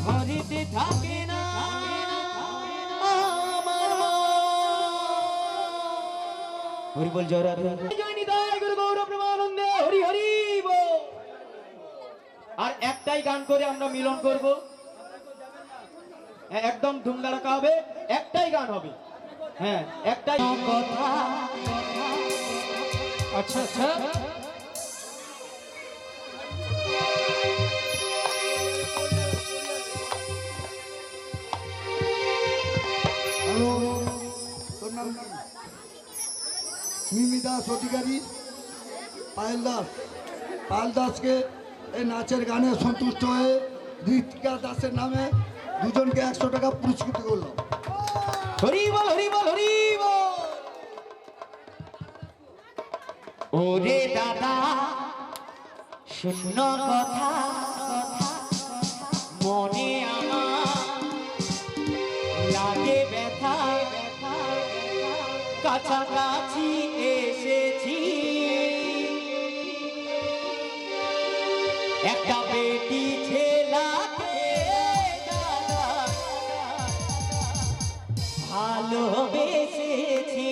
ঘরেতে থাকে না আমার হরি বল জয় রাধে জয় নিতাই গুরু গৌর প্রেমানন্দে হরি হরি বল। আর একটাই গান করে আমরা মিলন করব একদম ধুমধাড়াকা হবে একটাই গান হবে হ্যাঁ একটাই কথা আচ্ছা আচ্ছা হ্যালো তোর নাম কি মিমি দাস অধিকারী পায়েল দাসকে এই নাচের গানে সন্তুষ্ট হয়ে ঋতিকা দাসের নামে দুজনকে 100 টাকা পুরস্কৃত করলো। হরি বল হরি বল হরি বল। ওরে দাদা শূন্য কথা মনে আমার লাগে ব্যথা কাছাকাছি এসেছি একটা বেটি ছেলাকে দাদা ভালোবেসেছি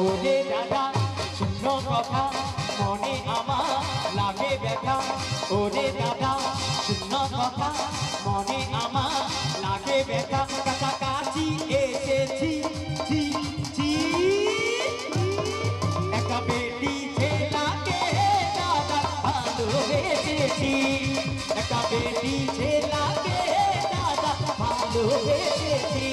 ওরে দাদা শূন্য কথা মনে আমার লাগে ব্যথা ওরে দাদা শূন্য কথা মনে আমার লাগে ব্যথা কাছাকাছি এসেছি একটা বেটি ছেলাকে দাদা ভালোবেসেছি একটা বেটি ছেলাকে দাদা ভালোবেসেছি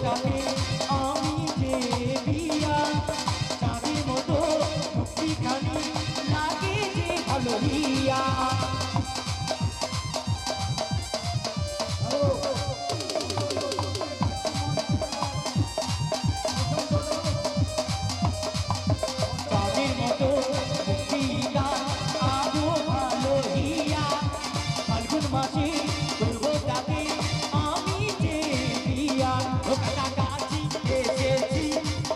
ডাকে আমি যে বিয়া চাঁদের মতো মুক্তিখানি লাগে যে ভালো রিয়া চাঁদের মতো মুক্তিটা আজও ভালো রিয়া ফাল্গুন মাসে করবো ডাকে আমি যে বিয়া ও কাছাকাছি এসেছি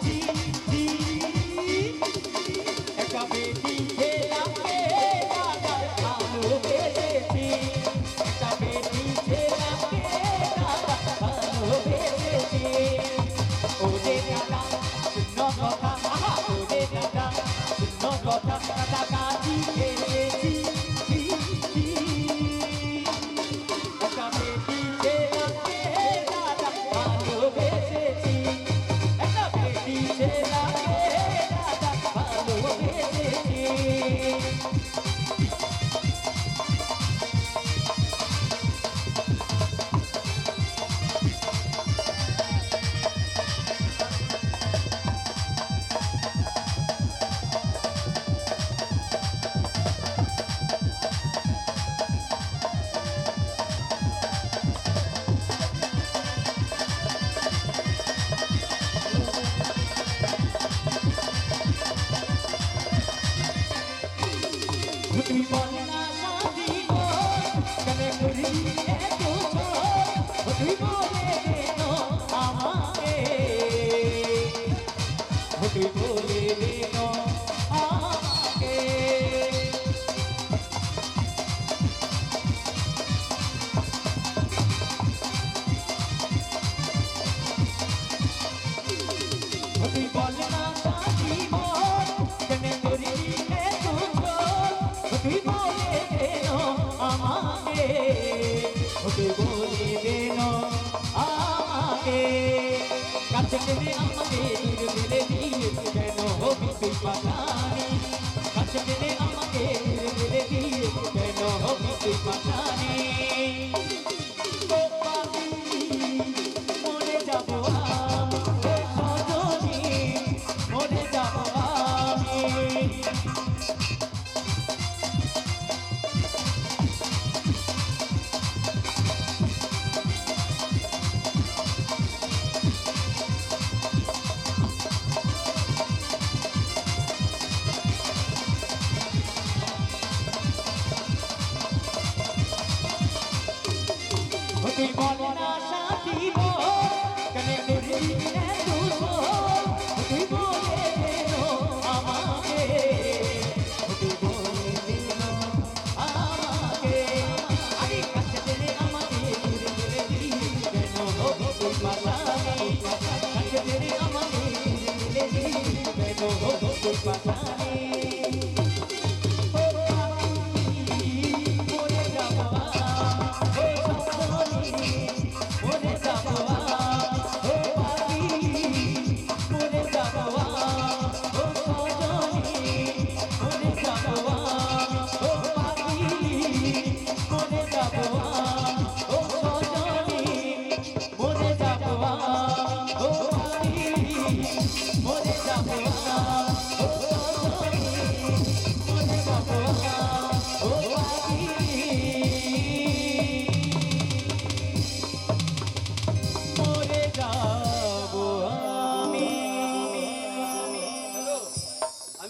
জি জি একটা বেটি ছেলাকে দাদা ভালোবেসেছি একটা বেটি ছেলাকে দাদা ভালোবেসেছি ওরে দাদা শূন্য কথা ওরে দাদা শূন্য কথা কাছাকাছি এসেছি জি জি একটা বেটি ছেলাকে দাদা ভালোবেসেছি একটা বেটি ছেলাকে দাদা ভালোবেসেছি তুই বল না শাদি কেন করি এত তুই বলে দেন আমাকে তুই বলে দেন আমাকে তুই বল না শাদি কেন করি এত তুই বলে দেন আমাকে তুই বলে দেন আমাকে কাছে টেনে আমাকে ফেলে দিয়ে কেন হবি তুই পাশানি কাছে টেনে আমাকে ফেলে দিয়ে কেন হবি তুই পাশানি মরে যাবো আমি সজনী মরে যাবো আমি তুই বলে না সাথী কেন করি তুই বলে দেন আমাকে তুই বলে দেন আমাকে আরে কাছে টেনে আমাকে ফেলে দিয়ে কেন হবি তুই পাশানি কাছে টেনে আমাকে ফেলে দিয়ে কেন হবি তুই পাশানি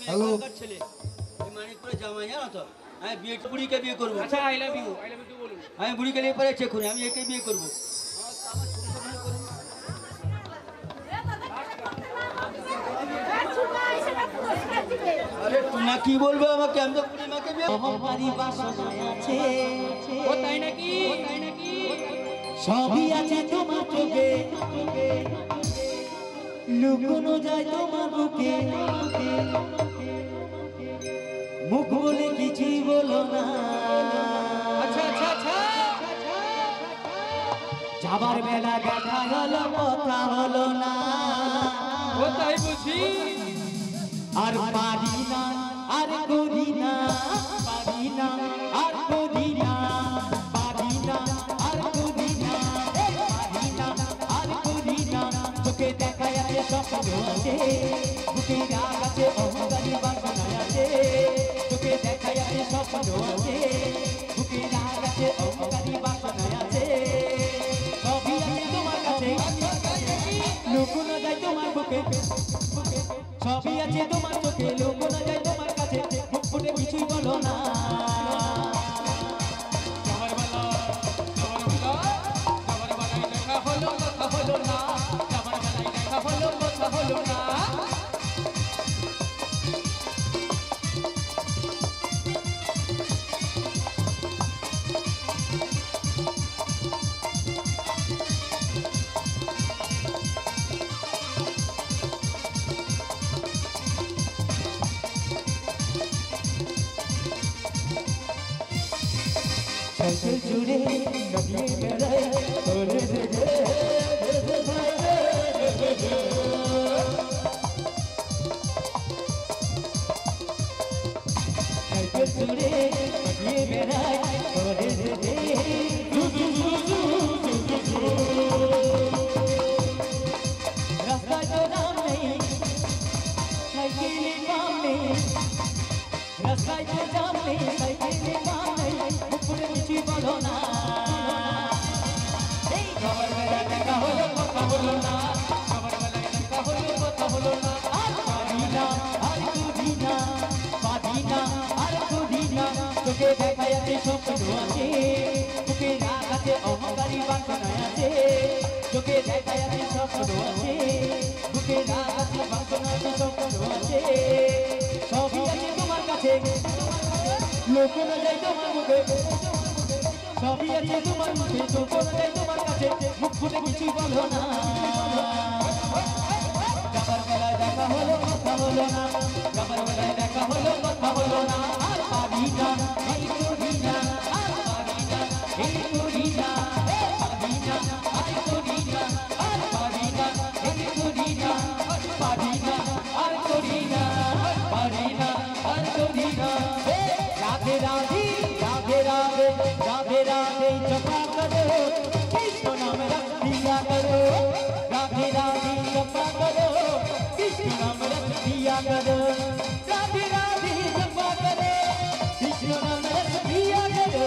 হ্যালো ছেলে এই মানিকপুরে জামাই জানো তো আমি বুড়িকে বিয়ে করবো আচ্ছা আই লাভ ইউ টু বলুন আমি বুড়িকে নিয়ে পরে চেক করি আমি একে বিয়ে করবো আরে না কি বলবো আমাকে আমি তো বুড়ি মাকে বিয়ে আমারই বাসনায় আছে ও তাই নাকি সবই আছে তোমার চোখে লুকোনো যায় তোমার বুকে মুখ বলে কিছুই বলো না আচ্ছা আচ্ছা আচ্ছা যাবার বেলা দেখা হলো কথা হলো না ও তাই বুঝি আর পারি না আর করি না পারি না আর করি না পারি না আর করি না পারি না আর করি না স্বপ্ন আছে বুকে রাগ আছে অহংকারী বাসনা আছে তোকে দেখাই আছে স্বপ্ন আছে বুকে রাগ আছে অহংকারী বাসনা আছে সবই আছে তোমার কাছে লুকোনো যায় তোমার বুকে সবই আছে তোমার চোখে লুকোনো যায় তোমার কাছে মুখ ফুটে কিছুই বলো না সাইকেল জুড়ে কাটিয়ে বেড়ায় তোরে দেখে সাইকেল জুড়ে কাটিয়ে বেড়ায় তোরে দেখে রাস্তায় তো নাম নেই সাইকেলে কাম নেই রাস্তায় তো জাম নেই সাইকেলে কাম নেই উপরে কিছুই বলো না এই খবর বেলা দেখা হলো কথা হলো না খবর বেলা দেখা হলো কথা হলো না আর পারি না আর তুই না পারি না আর তুই না তোকে দেখাই আছে স্বপ্ন আছে তোকে রাগ আছে অহংকারী বাসনা আছে তোকে দেখাই আছে স্বপ্ন আছে তোকে রাগ আছে বাসনা আছে স্বপ্ন আছে সবই আছে তোমার কাছে লুকোনো যায় তোমার মুখে সবই আছে তোমার মুখে লুকোনো যায় তোমার কাছে মুখ ফুটে কিছুই বলো না যাবার বেলায় দেখা হলো কথা হলো না যাবার বেলায় দেখা হলো কথা হলো না আর পারি না এই করি না আর পারি না এই করি না পারি না আর করি না আর পারি না এই করি না পারি না আর করি না পারি না আর করি না রাধে রাধে রাধে রাধে রাধে রাধে জপা করো কৃষ্ণ নাম রস दिया करो राधे राधे जपा करो कृष्ण नाम रस दिया करो राधे राधे जपा करो कृष्ण नाम रस दिया करो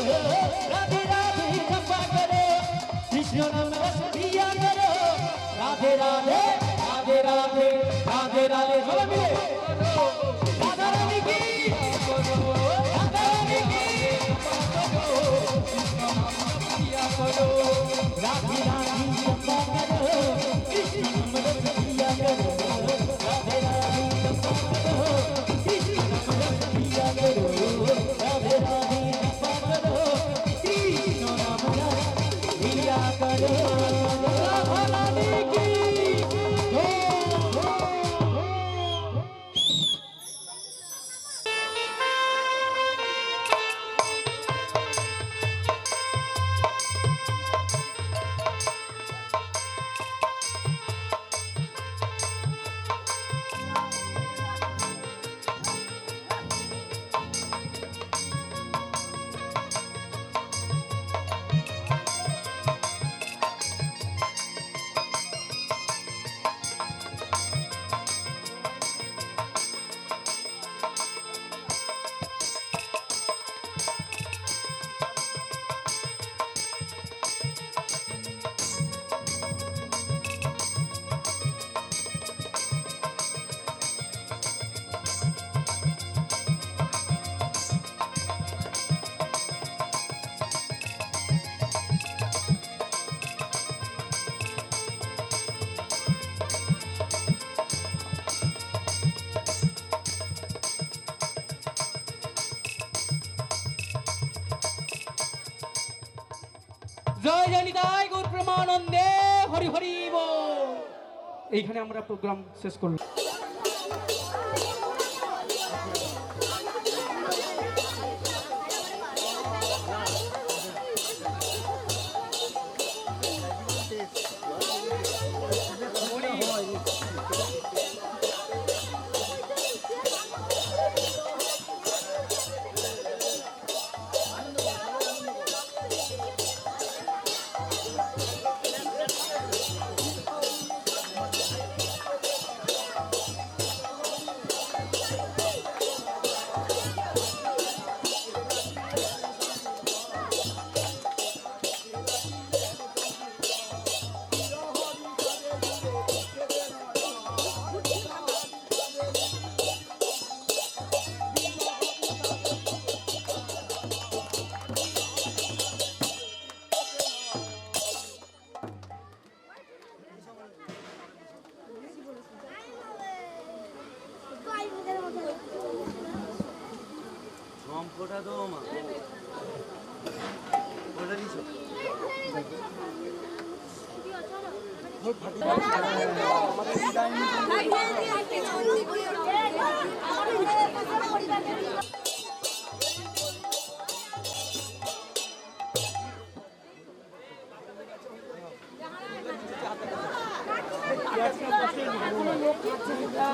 राधे राधे जपा करो कृष्ण नाम रस दिया करो राधे राधे राधे राधे राधे राधे बोलो मिले राधा रानी की राधा रानी की करो राधे राधे जपा करो कृष्ण नाम रस दिया करो राधे राधे जपा करो कृष्ण नाम रस दिया करो राधे राधे जपा करो कृष्ण नाम रस दिया करो राधा रानी की জয় জনিতাই গৌর প্রেমানন্দে হরি হরি বল। এইখানে আমরা প্রোগ্রাম শেষ করলাম।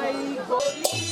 এই গরিব